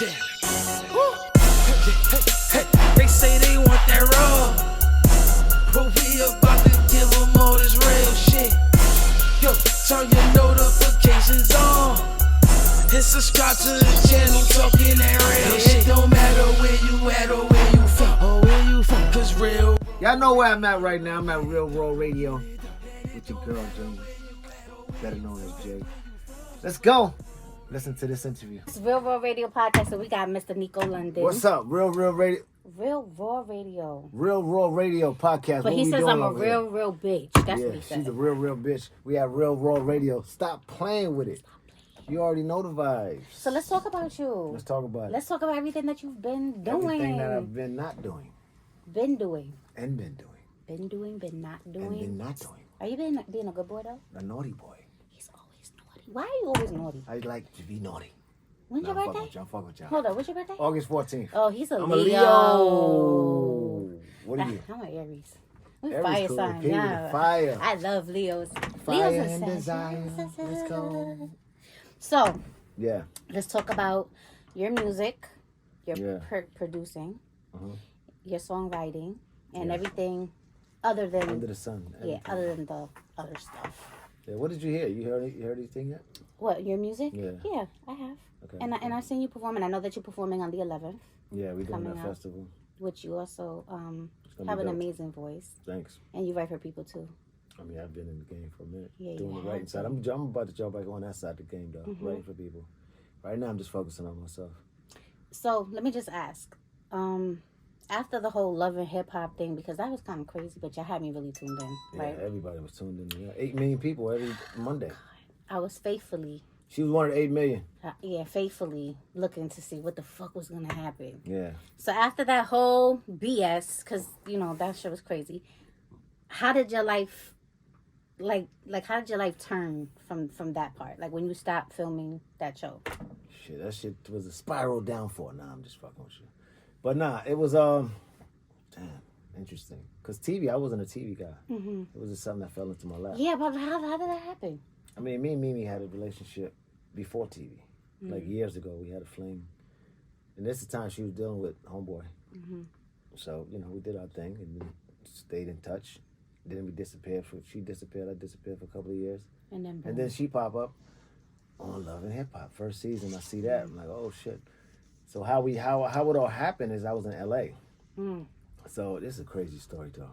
They say they want that raw, but we about to give them all this real shit. Yo, turn your notifications on and subscribe to the channel, talking that real shit. It don't matter where you at or where you from, cause real. Y'all know where I'm at right now. I'm at Real Raw Radio with your girl, Jane, better known as Jay. Let's go. Listen to this interview. It's Real Raw Radio Podcast, so we got Mr. Nikko London. What's up? Real Radio. Real Raw Radio. Real Raw Radio Podcast. But he says I'm a real bitch. That's what he said. She's a real bitch. We have Real Raw Radio. Stop playing with it. You already know the vibes. So let's talk about you. Let's talk about it. Let's talk about everything that you've been doing. Everything that I've been not doing. Been doing. And been doing. Been doing, been not doing. And been not doing. Are you being a good boy, though? A naughty boy. He's always naughty. Why are you always naughty? I like to be naughty. When's your birthday? I'm fucking with y'all. Hold on, what's your birthday? August 14th. Oh, he's a I'm Leo. a Leo. What are you? I'm an Aries. We Aries fire cool. signs. Keep it Yeah. fire. I love Leos. Fire Leos and are desire. Let's go. So, Yeah. let's talk about your music, your Yeah. producing, Uh-huh. your songwriting, and Yeah. everything other than Under the sun. yeah, everything. other than the other stuff. Yeah. What did you hear? You heard anything yet? What, your music? Yeah. Yeah, I have. Okay. And I've seen you perform, and I know that you're performing on the 11th, Yeah, we're doing coming that up. festival. which you also It's gonna have be an dope. amazing voice, Thanks. and you write for people too. I mean, I've been in the game for a minute, Yeah, doing you the writing have side. I'm about to jump back on that side of the game, though, Mhm. writing for people. Right now, I'm just focusing on myself. So let me just ask, after the whole love and hip hop thing, because that was kind of crazy, but y'all had me really tuned in, right? Yeah, everybody was tuned in. Yeah, 8 million people every Monday. I was faithfully, She was one of the 8 million. faithfully looking to see what the fuck was gonna happen. Yeah. So after that whole BS, because that shit was crazy. How did your life, how did your life turn from that part? Like when you stopped filming that show. Shit, that shit was a spiral downfall. Nah, I'm just fucking with you. But nah, it was interesting. Cause TV, I wasn't a TV guy. Mm-hmm. It was just something that fell into my lap. Yeah, but how did that happen? I mean, me and Mimi had a relationship before TV. Like years ago, we had a fling. And this is the time she was dealing with homeboy. Mm-hmm. So, we did our thing and then stayed in touch. Then we disappeared. She disappeared, I disappeared for a couple of years. And then she pop up on Love and Hip Hop. First season, I see that. I'm like, oh, shit. So how it all happened is I was in L.A. So this is a crazy story, though.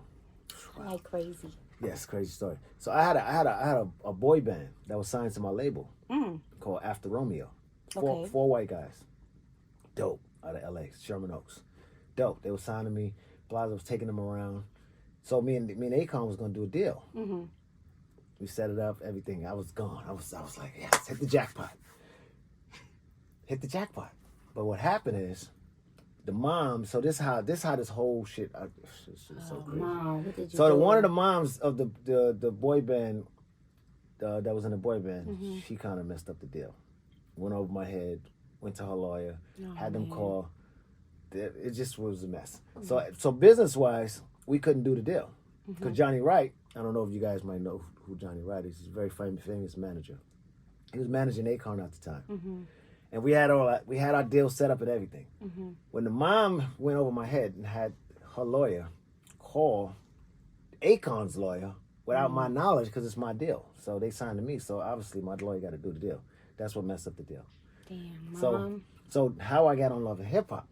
Wow. Like crazy. Yes, crazy story. So I had a boy band that was signed to my label called After Romeo. Four white guys. Dope. Out of LA, Sherman Oaks. Dope. They were signing me. Plaza was taking them around. So me and Akon was gonna do a deal. Mm-hmm. We set it up, everything. I was gone. I was like, yes, hit the jackpot. Hit the jackpot. But what happened is the mom, so this how this whole shit is so crazy. Mom, what did you So do? one of the moms of the boy band that was in the boy band, she kind of messed up the deal. Went over my head, went to her lawyer, had them call. It just was a mess. So business wise, we couldn't do the deal because Johnny Wright. I don't know if you guys might know who Johnny Wright is. He's a very famous manager. He was managing Akon at the time. And we had our deal set up and everything. When the mom went over my head and had her lawyer call Akon's lawyer without my knowledge, because it's my deal. So they signed to me. So obviously my lawyer got to do the deal. That's what messed up the deal. Damn, Mom. So how I got on Love and Hip Hop,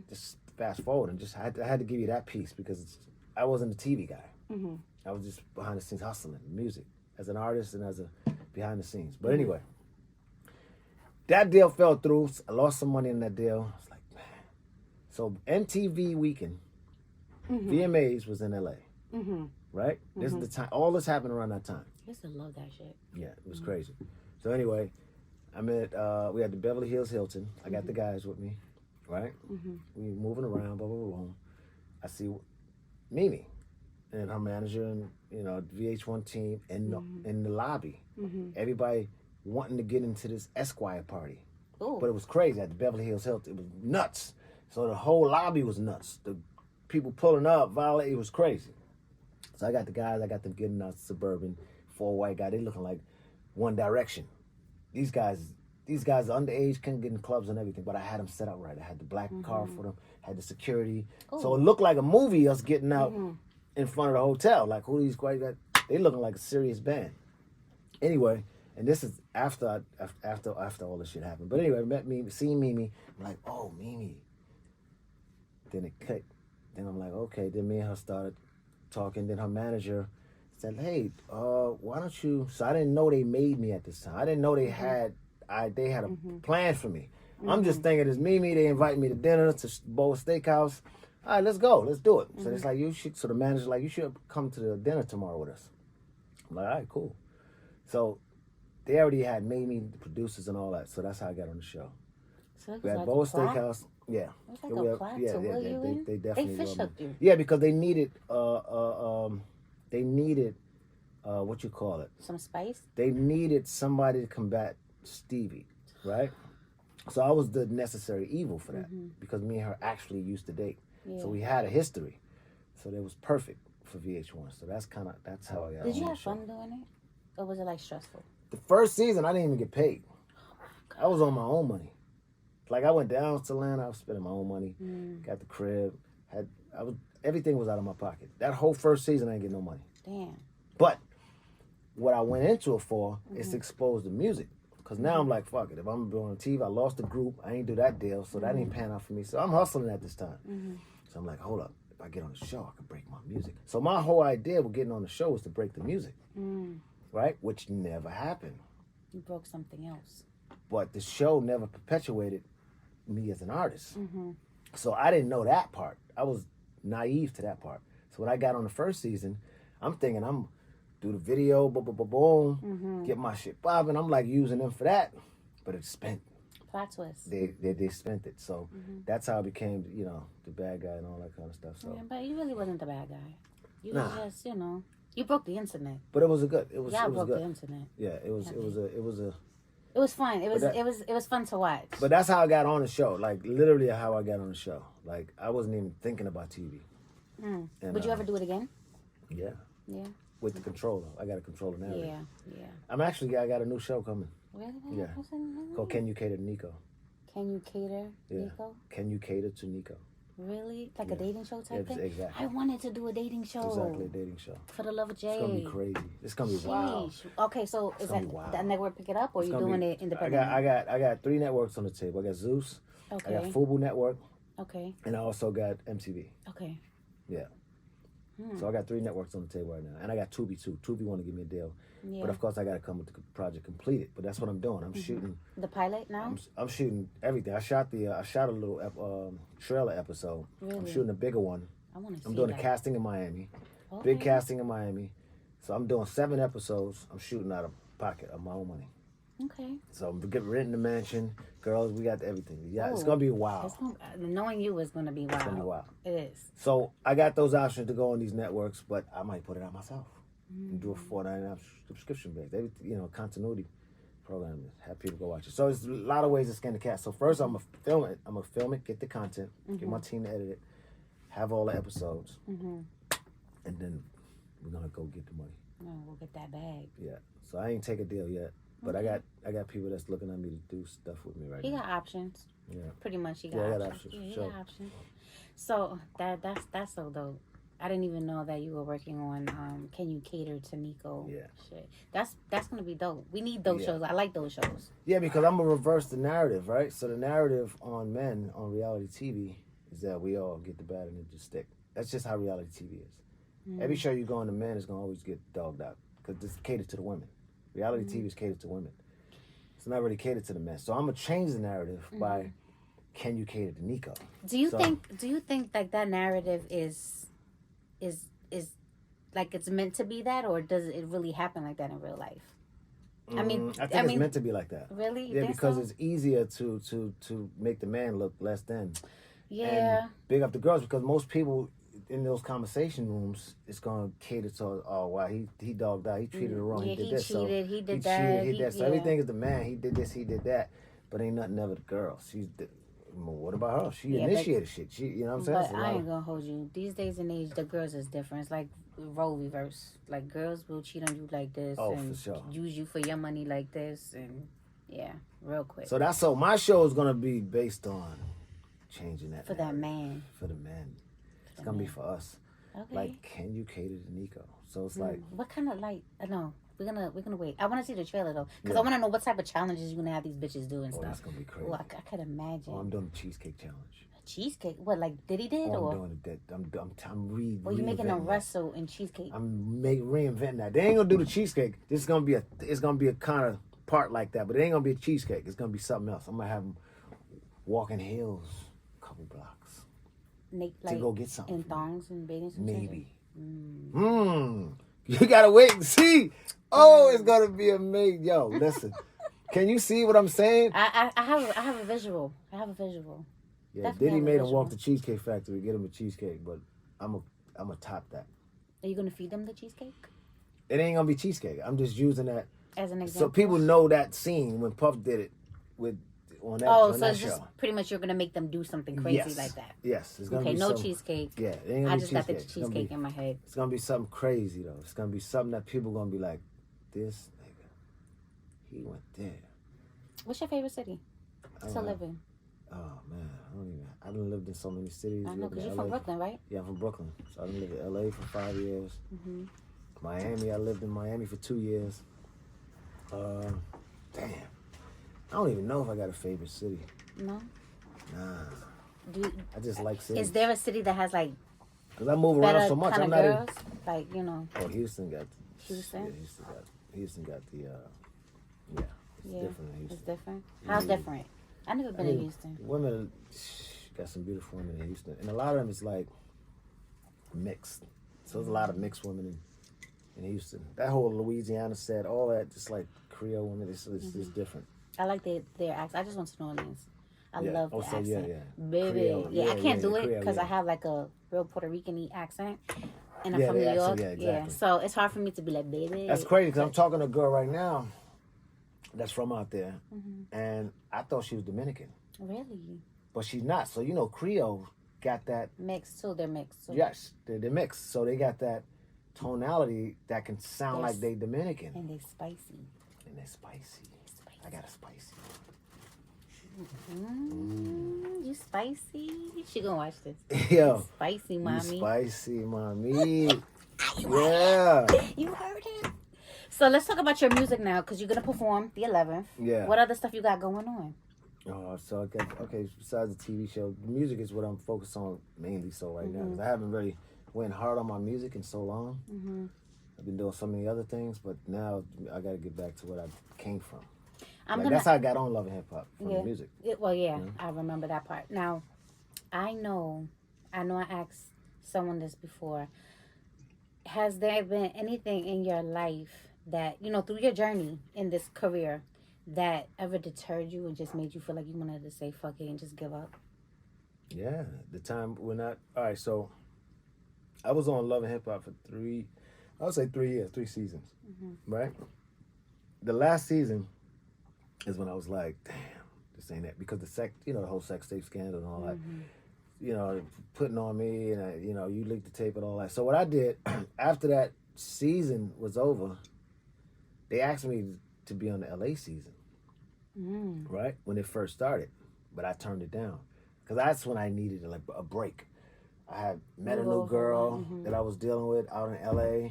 just fast forward and I had to give you that piece because I wasn't a TV guy. I was just behind the scenes hustling music as an artist and as a behind the scenes. But anyway. That deal fell through. I lost some money in that deal. I was like, man. So MTV Weekend, VMAs was in LA. Right? This is the time. All this happened around that time. I used to love that shit. Yeah, it was crazy. So anyway, I'm at, we had the Beverly Hills Hilton. I got the guys with me. Right? We moving around, blah, blah, blah, blah. I see Mimi and her manager and, VH1 team in the lobby. Everybody wanting to get into this Esquire party. Ooh. But it was crazy at the Beverly Hills Hilton. It was nuts. So the whole lobby was nuts. The people pulling up, violate, it was crazy. So I got the guys, I got them getting out Suburban, 4 white guys. They looking like One Direction. These guys, these guys are underage, couldn't get in clubs and everything, but I had them set up right. I had the black car for them, had the security. Ooh. So it looked like a movie, us getting out in front of the hotel. Like, who these guys got? They looking like a serious band. Anyway, and this is after all this shit happened. But anyway, seen Mimi. I'm like, oh, Mimi. Then it clicked. Then I'm like, okay. Then me and her started talking. Then her manager said, hey, why don't you... So I didn't know they made me at this time. I didn't know they had a plan for me. I'm just thinking it's Mimi. They invite me to dinner to Boa Steakhouse. All right, let's go. Let's do it. So it's like, so the manager's like, you should come to the dinner tomorrow with us. I'm like, all right, cool. So they already had made me the producers and all that. So that's how I got on the show. So We had Boa Steakhouse. Yeah. It's like a plot to will you in? They definitely They fish loved hooked me. you. Yeah, because they needed what you call it? Some spice? They needed somebody to combat Stevie, right? So I was the necessary evil for that because me and her actually used to date. Yeah. So we had a history. So that was perfect for VH1. So that's how I got Did on you the have show. fun doing it? Or was it like stressful? The first season, I didn't even get paid. I was on my own money. Like, I went down to Atlanta, I was spending my own money, got the crib, everything was out of my pocket. That whole first season, I didn't get no money. Damn. But what I went into it for is to expose the music. Because now I'm like, fuck it. If I'm doing TV, I lost the group. I ain't do that deal, so that ain't pan out for me. So I'm hustling at this time. So I'm like, hold up. If I get on the show, I can break my music. So my whole idea with getting on the show was to break the music. Right? Which never happened. You broke something else. But the show never perpetuated me as an artist. So I didn't know that part. I was naive to that part. So when I got on the first season, I'm thinking I'm do the video, boom, get my shit popping. I'm like using them for that, but it spent. Plot twist. They spent it. So that's how I became, the bad guy and all that kind of stuff. So, Yeah, but you really wasn't the bad guy. You Nah. was just, you broke the internet. but it was good. It was Y'all broke good. the internet. Yeah, it was a. It was fun. It was that- it was fun to watch. But that's how I got on the show. Like literally how I got on the show. Like I wasn't even thinking about TV. And, Would you ever do it again? Yeah, Yeah. with the controller. I got a controller now. Yeah. Yeah. I got a new show coming. Really? Yeah. What's the name? Called Can You Cater to Nico? Can you cater, Yeah. Nico? Can You Cater to Nico? Really? Like a dating show type Yeah, thing? exactly. I wanted to do a dating show. Exactly, a dating show. For the love of Jay. It's gonna be crazy. It's gonna be wild. Sheesh. Okay, so is gonna that be wild. that network pick it up or It's you gonna doing be- it independently? I got 3 networks on the table. I got Zeus. Okay. I got Fubu Network, Okay. and I also got MTV. Okay. Yeah. So I got 3 networks on the table right now, and I got Tubi too. Tubi want to give me a deal, Yeah. but of course I got to come with the project completed. But that's what I'm doing. I'm shooting. The pilot now? I'm shooting everything. I shot a little trailer episode. I'm Really? shooting a bigger one. I want to see I'm doing that. a casting in Miami. Okay. Big casting in Miami. So I'm doing 7 episodes. I'm shooting out of pocket of my own money. Okay. So I'm getting renting the mansion. Girls, we got everything. Yeah, it's Oh, gonna be wild. It's gonna, knowing you is going to be wild. It's gonna be wild. It is. So I got those options to go on these networks, but I might put it out myself and do a $4.99 subscription base. Continuity program. Have people go watch it. So it's a lot of ways to skin the cat. So first I'm gonna film it, get the content, get my team to edit it, have all the episodes, and then we're gonna go get the money. Oh, we'll get that bag. Yeah. So I ain't take a deal yet, but I got people that's looking at me to do stuff with me right He now. got options. Yeah. Pretty much he got Yeah, I got options. options, Yeah, he sure. got options. So that's so dope. I didn't even know that you were working on Can You Cater to Nico? Yeah. Shit. That's gonna be dope. We need those Yeah. shows. I like those shows. Yeah, because I'm gonna reverse the narrative, right? So the narrative on men on reality TV is that we all get the bad and it just stick. That's just how reality TV is. Every show you go on, the men is gonna always get dogged out because it's catered to the women. Reality TV is catered to women. It's not really catered to the men. So I'm gonna change the narrative by Can You Cater to Nico? Do you think like that narrative is like it's meant to be that, or does it really happen like that in real life? I mean, I think it's meant to be like that. Really? You Yeah, think because so? it's easier to make the man look less than. Yeah. And big up the girls because most people in those conversation rooms it's gonna cater to he dogged out, he treated her wrong, Yeah, he did he this, cheated, so he did he that, cheated, he he- did that. So yeah. everything is the man, he did this, he did that, but ain't nothing ever the girl. Well, what about her? She Yeah, but- initiated shit. She, you know what I'm saying? But It's a I lot ain't of- gonna hold you. These days and age, the girls is different. It's like role reverse. Like girls will cheat on you like this Oh, and for sure. use you for your money like this, and Yeah, real quick. So that's so my show is gonna be based on changing that For that man. for the men. It's gonna be for us. Okay. Like, can you cater to Nikko? So it's like, what kind of like? No, we're gonna wait. I want to see the trailer though, because I want to know what type of challenges you're gonna have these bitches do and stuff. That's gonna be crazy. Oh, I could imagine. Oh, I'm doing the cheesecake challenge. A cheesecake? What, like Diddy did? Oh, or I'm doing it. Or you making a wrestle in cheesecake? I'm reinventing that. They ain't gonna do the cheesecake. This is gonna be it's gonna be a kind of part like that, but it ain't gonna be a cheesecake. It's gonna be something else. I'm gonna have them walking hills, a couple blocks, to go get something. In thongs and bathing suits? Maybe. You gotta wait and see. Oh, it's gonna be amazing. Yo, listen. Can you see what I'm saying? I have a visual. Yeah, Definitely Diddy have a made him visual. walk the Cheesecake Factory, get him a cheesecake, but I'm a top that. Are you gonna feed them the cheesecake? It ain't gonna be cheesecake. I'm just using that As an example. so people know that scene when Puff did it on that. Oh, on so that it's just show. pretty much you're gonna make them do something crazy Yes. like that. Yes, it's gonna Okay, be no some- cheesecake. Yeah, it ain't gonna I be just got the cheesecake. It's gonna cheesecake be- in my head. It's gonna be something crazy though. It's gonna be something that people gonna be like, this nigga, he went there. What's your favorite city I to don't know. live in? Oh man, I done lived in so many cities. I know, Lived because in you're from LA. Brooklyn, right? Yeah, I'm from Brooklyn. So I done lived in LA for 5 years. Mm-hmm. Miami, I lived in Miami for 2 years. Damn. I don't even know if I got a favorite city. No? Nah. Do I just like cities. Is there a city that has like Because I move better around so much. kind I'm of not girls? Like, you know. Oh, Houston got... Houston? Yeah, Houston got the... yeah, it's Yeah, different in it's Houston. different. How's different? I never been in Houston. Women, got some beautiful women in Houston. And a lot of them is like mixed. So there's a lot of mixed women in Houston. That whole Louisiana set, all that, just like Creole women, it's different. I like their accent. I just went to New Orleans. I Yeah. love the Oh, so accent. yeah. Baby. Creole. Yeah, I can't do it Creole, because yeah. I have like a real Puerto Rican-y accent. And I'm Yeah, from the New accent, York. yeah, exactly. So it's hard for me to be like, baby. That's crazy because I'm talking to a girl right now that's from out there. Mm-hmm. And I thought she was Dominican. Really? But she's not. So, you know, Creole got that... Mixed too. They're mixed too. Yes, they're mixed. So they got that tonality that can sound Yes. like they Dominican. And they're spicy. And they're spicy. I got a spicy. You spicy? She gonna watch this. Yo, Spicy, you mommy. spicy, mommy. Yeah. You heard him. So let's talk about your music now, because you're gonna perform the 11th. Yeah. What other stuff you got going on? So I got, okay, besides the TV show, the music is what I'm focused on mainly so right now. 'Cause I haven't really went hard on my music in so long. I've been doing so many other things, but now I got to get back to what I came from. That's how I got on Love and Hip Hop, from the music. I remember that part. Now, I know I asked someone this before. Has there been anything in your life that, you know, through your journey in this career that ever deterred you and just made you feel like you wanted to say fuck it and just give up? Yeah, the time when all right, so I was on Love and Hip Hop for 3 years, 3 seasons, right? The last season is when I was like, damn, this ain't it. Because the whole sex tape scandal and all that, you know, putting on me and, you know, you leaked the tape and all that. So what I did, after that season was over, they asked me to be on the LA season, right? When it first started. But I turned it down. Because that's when I needed a break. I had met a new girl that I was dealing with out in LA.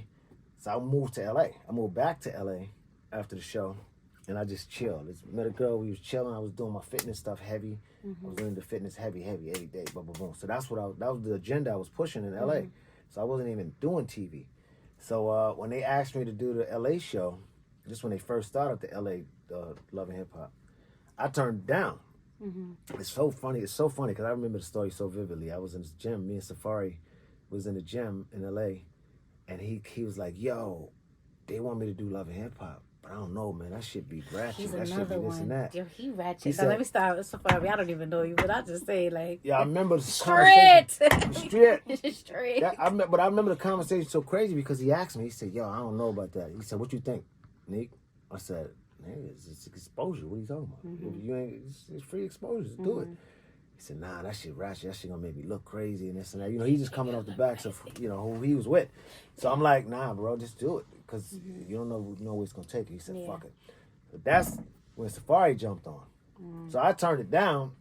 So I moved to LA. I moved back to LA after the show. And I just chilled. Just met a girl, we was chilling. I was doing my fitness stuff heavy. I was doing the fitness heavy every day, boom, boom, boom. So that was the agenda I was pushing in LA. So I wasn't even doing TV. So when they asked me to do the LA show, just when they first started the LA Love and Hip Hop, I turned it down. It's so funny because I remember the story so vividly. I was in the gym. Me and Safari was in the gym in LA, and he was like, "Yo, they want me to do Love and Hip Hop, but I don't know, man. That shit be ratchet. He's That shit be another this one. and that." Yo, he ratchet. He Now, said- let me start with Safari. I don't even know you, but I'll just say, like... Yeah, I remember the Straight! conversation. Straight. But I remember the conversation so crazy because he asked me. He said, "Yo, I don't know about that." He said, "What you think, Nick?" I said, "Nigga, it's exposure. What are you talking about? If you ain't, it's free exposure. Do it." He said, "Nah, that shit ratchet. That shit gonna make me look crazy and this and that." You know, he's just coming off the backs of, you know, who he was with. So I'm like, "Nah, bro, just do it because you don't know what it's gonna take." He said, "Fuck it." But when Safari jumped on. So I turned it down,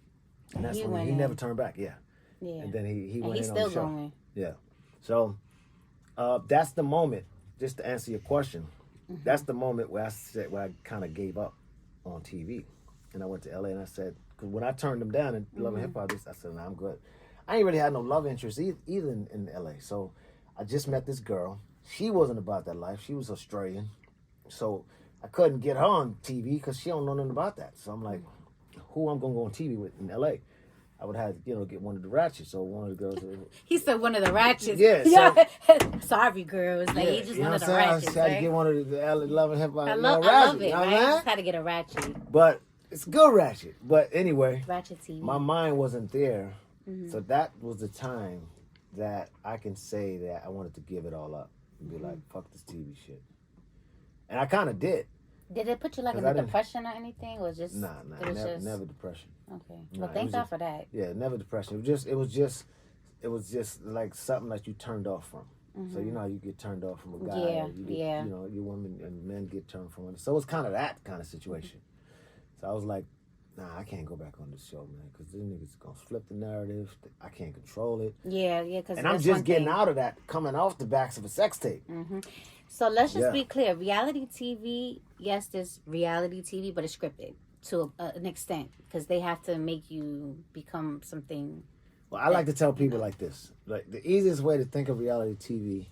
and that's He when he went never in. turned back. Yeah. Yeah. And then he And went he's in on the still show. going. Yeah. So that's the moment. Just to answer your question, that's the moment where I kind of gave up on TV, and I went to LA and I said, because when I turned them down in Love and Hip Hop, I said, nah, I'm good. I ain't really had no love interest either in LA. So I just met this girl. She wasn't about that life. She was Australian, so I couldn't get her on TV because she don't know nothing about that. So I'm like, who I'm gonna go on TV with in LA? I would have to, get one of the ratchets. So one of the girls. He said one of the ratchets. Yeah. Sorry, girls. Like, he just one of the ratchets. I had to right? get one of the Love and Hip Hop. I love ratchet, it, right? I just had to get a ratchet. But it's a good ratchet. But anyway, Ratchet TV. my mind wasn't there. So that was the time that I can say that I wanted to give it all up and be like, fuck this TV shit. And I kind of did. Did it put you like in a depression or anything, or just Nah, never depression. Okay, well, thank God for that. Yeah, never depression. It was just like something that you turned off from. So you know how you get turned off from a guy. Yeah, You know, you women and men get turned from it. So it's kind of that kind of situation. So I was like, nah, I can't go back on this show, man, because these niggas gonna flip the narrative. I can't control it. Yeah, because and I'm just getting out of that, coming off the backs of a sex tape. So let's just be clear. Reality TV, yes, there's reality TV, but it's scripted to an extent because they have to make you become something. Well, I like to tell people like this. Like, the easiest way to think of reality TV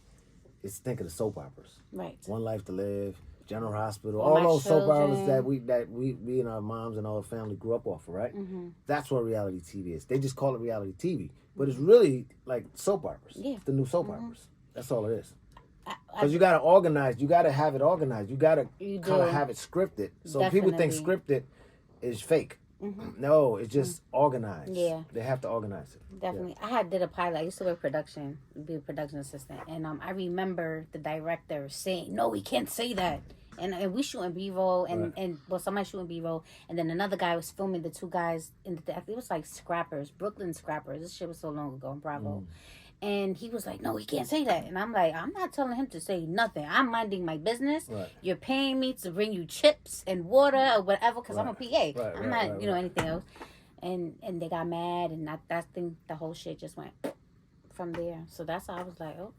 is think of the soap operas. Right. One Life to Live, General Hospital, All all My those soap operas Children. that we and our moms and our family grew up off of, right? That's what reality TV is. They just call it reality TV, but it's really like soap operas. Yeah. The new soap operas. That's all it is. Because you got to organize. You got to have it organized. You got to kind of have it scripted. So people think scripted is fake. No, it's just organized. Yeah. They have to organize it. Definitely. Yeah. I did a pilot. I used to work production, be a production assistant. And I remember the director saying, no, we can't say that. And we shooting B-roll and somebody shooting B-roll. And then another guy was filming the two guys in the, it was like Scrappers, Brooklyn Scrappers. This shit was so long ago in Bravo. And he was like, no, he can't say that. And I'm like, I'm not telling him to say nothing. I'm minding my business. Right. You're paying me to bring you chips and water or whatever because I'm a PA. I'm not, anything else. And they got mad. And that thing, the whole shit just went from there. So that's how I was like, oh.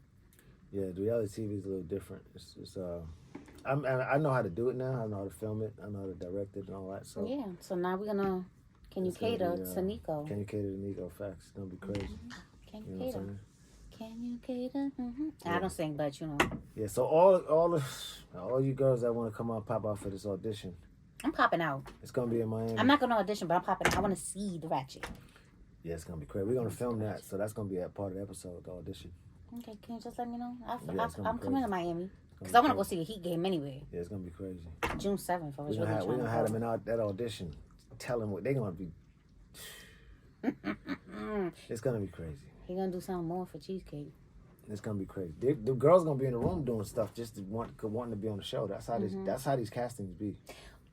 Yeah, the reality TV is a little different. I know how to do it now. I know how to film it. I know how to direct it and all that. So yeah. So now we're going to, can you cater to Nikko? Can you cater to Nikko? Facts. It's going to be crazy. Can you cater? Can you cater? I don't sing, but you know. Yeah, so all you girls that want to come out, pop out for this audition. I'm popping out. It's going to be in Miami. I'm not going to audition, but I'm popping out. I want to see the ratchet. Yeah, it's going to be crazy. We're going to film that, so that's going to be a part of the episode, the audition. Okay, can you just let me know? I'm coming to Miami. Because I want to go see a Heat game anyway. Yeah, it's going to be crazy. June 7th. I was we're going to have them in that audition. Tell them what they're going to be. It's going to be crazy. He's going to do something more for Cheesecake. It's gonna be crazy. The girls gonna be in the room doing stuff just to wanting to be on the show. That's how these castings be.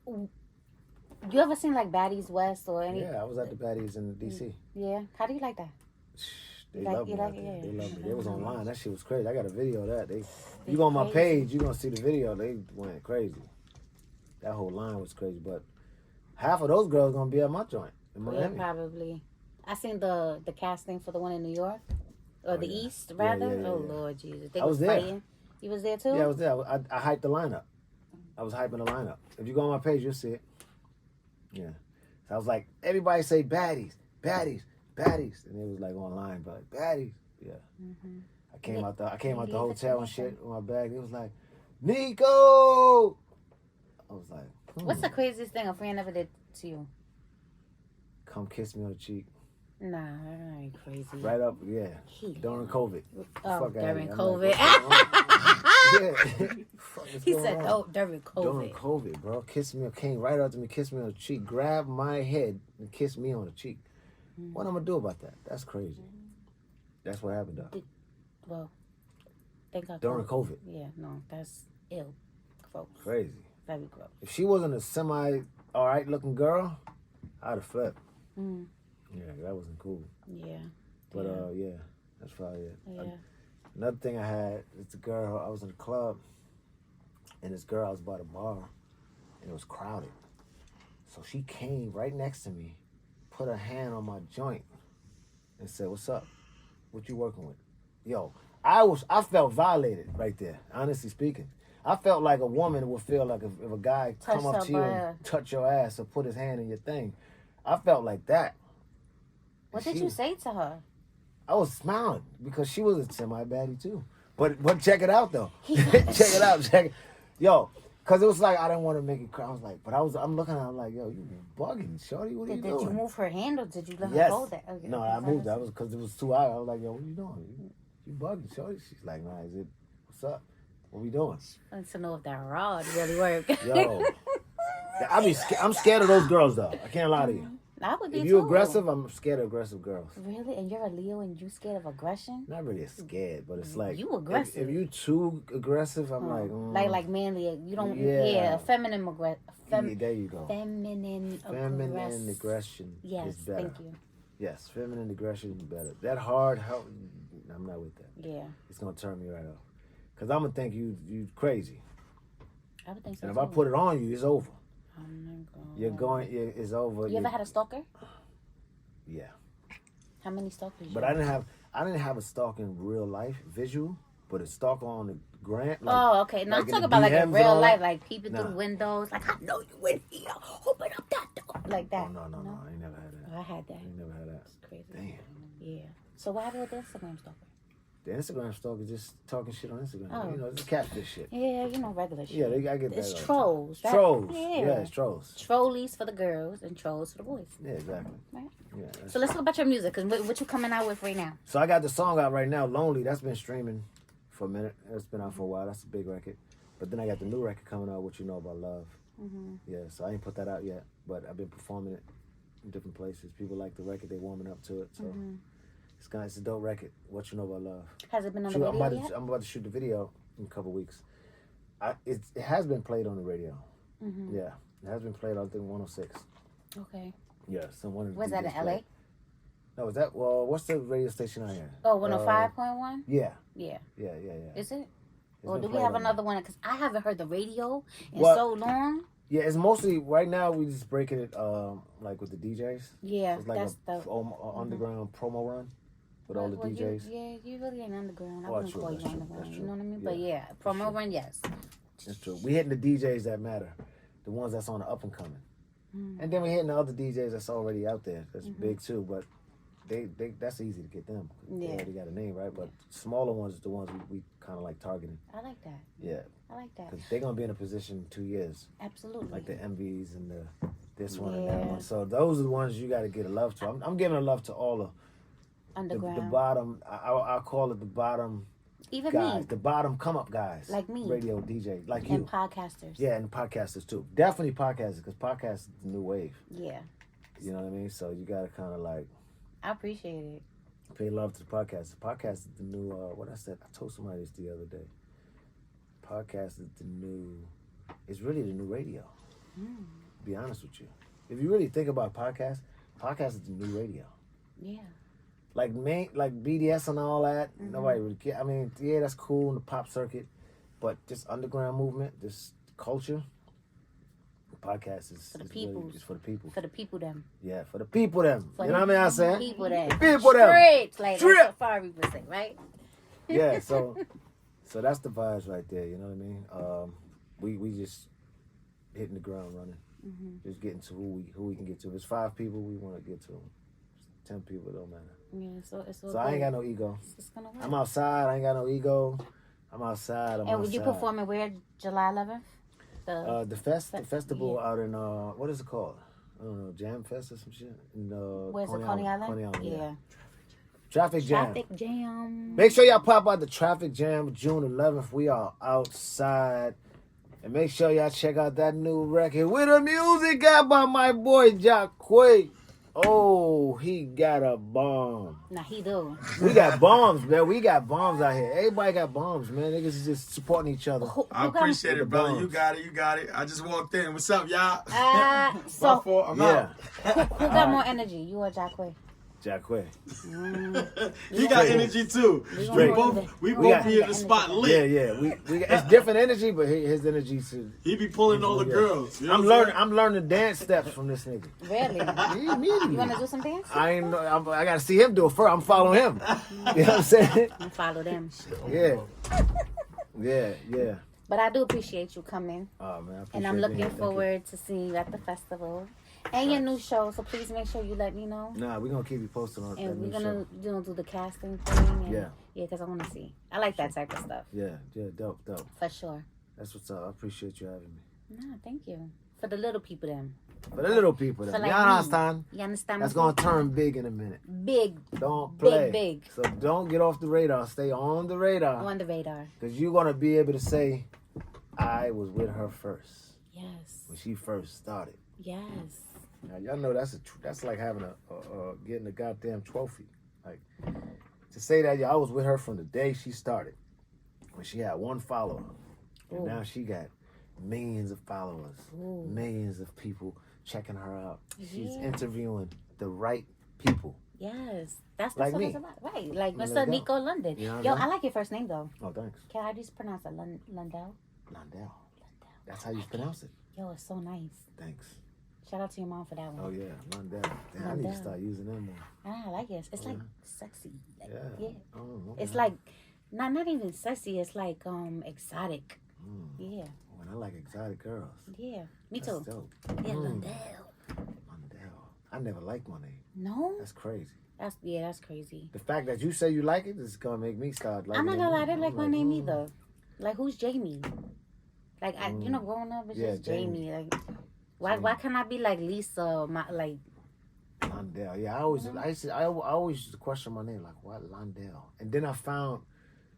You ever seen like Baddies West or any? Yeah, I was at the Baddies in DC. Yeah, how do you like that? They love me. They love me. They was online. That shit was crazy. I got a video of that. You go on my page, you gonna see the video. They went crazy. That whole line was crazy. But half of those girls gonna be at my joint in Miami. Yeah, probably. I seen the casting for the one in New York. Or the East, rather? Yeah. Lord Jesus. They I was there. fighting. You was there too? Yeah, I was there. I hyped the lineup. I was hyping the lineup. If you go on my page, you'll see it. Yeah. So I was like, everybody say baddies, baddies, baddies. And it was like online, but like, baddies. Yeah. I came out the hotel and shit with my bag. It was like, Nikko! I was like, What's the craziest thing a friend ever did to you? Come kiss me on the cheek. Nah, that ain't crazy. Right up, yeah. During COVID. Oh, during COVID. Yeah. He said, oh, during COVID. During COVID, bro. Kiss me, came right up to me, kissed me on the cheek, grabbed my head and kissed me on the cheek. What I'm going to do about that? That's crazy. That's what happened, though. Well, thank God. During COVID. Yeah, no, that's ill. Folks. Crazy. Very gross. If she wasn't a semi-alright looking girl, I'd have flipped. Yeah, that wasn't cool. Yeah. But, yeah, that's probably it. Yeah. Another thing I had, it's a girl, I was in a club, and this girl, I was by the bar, and it was crowded. So she came right next to me, put her hand on my joint, and said, "What's up? What you working with?" Yo, I felt violated right there, honestly speaking. I felt like a woman would feel like if a guy come up to you and touch your ass or put his hand in your thing. I felt like that. What did you say to her? I was smiling because she was a semi-baddie too. But check it out though. Check it out. Yo, because it was like I didn't want to make it cry. I was like, I'm looking at her, I'm like, yo, you bugging, shorty. What are you doing? Did you move her hand or did you let her hold it? Okay, no, I moved. That was because it was 2 hours. I was like, yo, what are you doing? You bugging, shorty? She's like, nah, is it? What's up? What we doing? I want to know if that rod really worked. Yo, I'm scared of those girls though. I can't lie to you. I would be if you're too. aggressive, I'm scared of aggressive girls. Really? And you're a Leo and you scared of aggression? Not really scared, but it's like you aggressive. If you too aggressive, I'm like manly. You don't. Yeah, feminine aggression. There you go. Feminine aggression. Yes, is better. thank you. Yes, feminine aggression is better. That hard, I'm not with that. Yeah, it's gonna turn me right off. Cause I'm gonna think you crazy. I would think so. And if I put it on you, it's over. It's over. You ever had a stalker? Yeah. How many stalkers? But I didn't have a stalker in real life, visual, but a stalker on the gram. Like, okay. No, I'm talking about like in real life, like peeping through windows, like I know you in here, open up that door, like that. No, I ain't never had that. I had that. I ain't never had that. It's crazy. Damn. Yeah. So what happened with the Instagram stalker? The Instagram stalker is just talking shit on Instagram. Oh. You know, it's catfish shit. Yeah, regular shit. Yeah, I get that. It's trolls. Trolls. Yeah, it's trolls. Trollies for the girls and trolls for the boys. Yeah, exactly. Right. Yeah. So let's talk about your music, because what you coming out with right now? So I got the song out right now, Lonely. That's been streaming for a minute. It's been out for a while. That's a big record. But then I got the new record coming out, What You Know About Love. Mm-hmm. Yeah, so I ain't put that out yet, but I've been performing it in different places. People like the record. They warming up to it. So. Mm-hmm. It's a dope record. What You Know About Love. Has it been on the radio yet? I'm about to shoot the video in a couple weeks. It has been played on the radio. Mm-hmm. Yeah, it has been played on, I think, 106. Okay. Yeah, one of the Was that in LA? No, what's the radio station out here? Oh, 105.1? Yeah. Yeah. Is it? Or do we have another one? Because I haven't heard the radio in so long. Yeah, it's mostly, right now, we just breaking it like with the DJs. Yeah, it's like underground promo run. With all the DJs. You really ain't underground. I wouldn't call you underground. You know what I mean? Yeah, but yeah, promo run, yes. That's true. We hitting the DJs that matter. The ones that's on the up and coming. Mm. And then we hitting the other DJs that's already out there. That's big too, but they that's easy to get them. They already got a name, right? But smaller ones is the ones we kind of like targeting. I like that. Yeah. I like that. Because they're going to be in a position in 2 years. Absolutely. Like the MVs and this one and that one. So those are the ones you got to get a love to. I'm giving a love to all the underground. The bottom, I call it the bottom. Even guys, me. The bottom come up guys. Like me. Radio DJ, like you. And podcasters. Yeah, and podcasters too. Definitely podcasters, because podcasts is the new wave. Yeah. You know what I mean? So you got to kind of like. I appreciate it. Pay love to the podcast. The podcast is the new, what I said, I told somebody this the other day. Podcast is it's really the new radio. To be honest with you. If you really think about podcast is the new radio. Yeah. Like BDS and all that, nobody really care. I mean, yeah, that's cool in the pop circuit, but this underground movement, this culture, the podcast is for the people. Really, it's for the people. For the people them. Yeah, for the people them. You know what I mean? I said. People them. The people them. Straight, like that's what Safari would say, right? Yeah, so that's the vibes right there. You know what I mean? We just hitting the ground running, just getting to who we can get to. If it's 5 people, we want to get to them. 10 people, it don't matter. Yeah, so I ain't got no ego. It's gonna work. I'm outside. I ain't got no ego. I'm outside. And would you performing where? July 11th? The festival out in what is it called? I don't know, Jam Fest or some shit. Where's it? Coney Island? Coney Island. Yeah. Traffic Jam. Traffic Jam. Make sure y'all pop out the Traffic Jam June 11th. We are outside. And make sure y'all check out that new record with the music got by my boy Jacquay. Oh, he got a bomb. Nah, he do. We got bombs, man. We got bombs out here. Everybody got bombs, man. Niggas is just supporting each other. I appreciate it, brother. You got it. I just walked in. What's up, y'all? So I'm out. Who got more energy, you or Jacquay? Jacquet. He got energy too. We both be in the spot lit. Yeah. It's different energy, but his energy too. He be pulling all the girls. You know I'm learning dance steps from this nigga. Really? You want to do some dance? I gotta see him do it first. I'm following him. You know what I'm saying? You follow them. Yeah. But I do appreciate you coming. Oh man, and I'm looking forward to seeing you at the festival and your new show. So please make sure you let me know. Nah, we're gonna keep you posted on. And we're gonna do the casting thing. And yeah, because I want to see. I like that type of stuff. Yeah, dope. For sure. That's what's up. I appreciate you having me. Nah, thank you. For the little people, them. For the little people, them. Like you understand? You understand? That's gonna turn big in a minute. Big. Don't play. Big. So don't get off the radar. Stay on the radar. On the radar. Because you're gonna be able to say, I was with her first. Yes. When she first started. Yes. Now y'all know that's like having getting a goddamn trophy. Like to say that I was with her from the day she started, when she had one follower, and now she got millions of followers, millions of people checking her out. She's interviewing the right people. Yes, that's like what me. It's about. Right, like Mr. Nikko London. You know Yo, I like your first name though. Oh, thanks. Can I just pronounce it Lundell? Lundell. That's how you pronounce it. Yo, it's so nice. Thanks. Shout out to your mom for that one. Oh yeah, Lundell. Damn, I need to start using them more. I like it. It's like sexy. Like, yeah. Oh, it's like not even sexy. It's like exotic. Yeah. When I like exotic girls. Yeah, me too. That's dope. Yeah, Lundell. I never liked my name. No. That's crazy. That's crazy. The fact that you say you like it is gonna make me start liking it. I'm not gonna lie, I didn't like my name either. Like, who's Jamie? Like, growing up, it's just Jamie. Like, why can't I be like Lisa? Londell. Yeah, I always used to question my name, like, what Londell? And then I found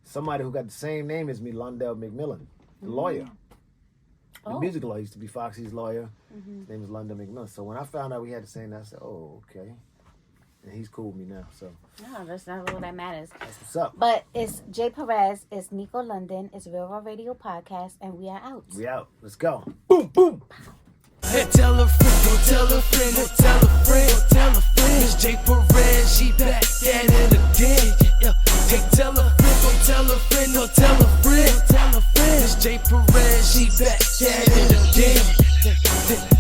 somebody who got the same name as me, Londell McMillan, the lawyer. The music lawyer used to be Foxy's lawyer. His name is Londell McMillan. So when I found out we had the same name, I said, oh, okay. And he's cool with me now, so. No, that's not all that matters. That's what's up. But it's Jay Perez, it's Nikko London, it's Real Radio Podcast, and we are out. We out. Let's go. Boom, boom. Hey, tell a friend, don't tell a friend, don't tell a friend, don't tell a friend. It's Jay Perez, she back at it again. Yeah. Hey, tell a friend, don't tell a friend, don't tell a friend, don't tell a friend. It's Jay Perez, she back at it again.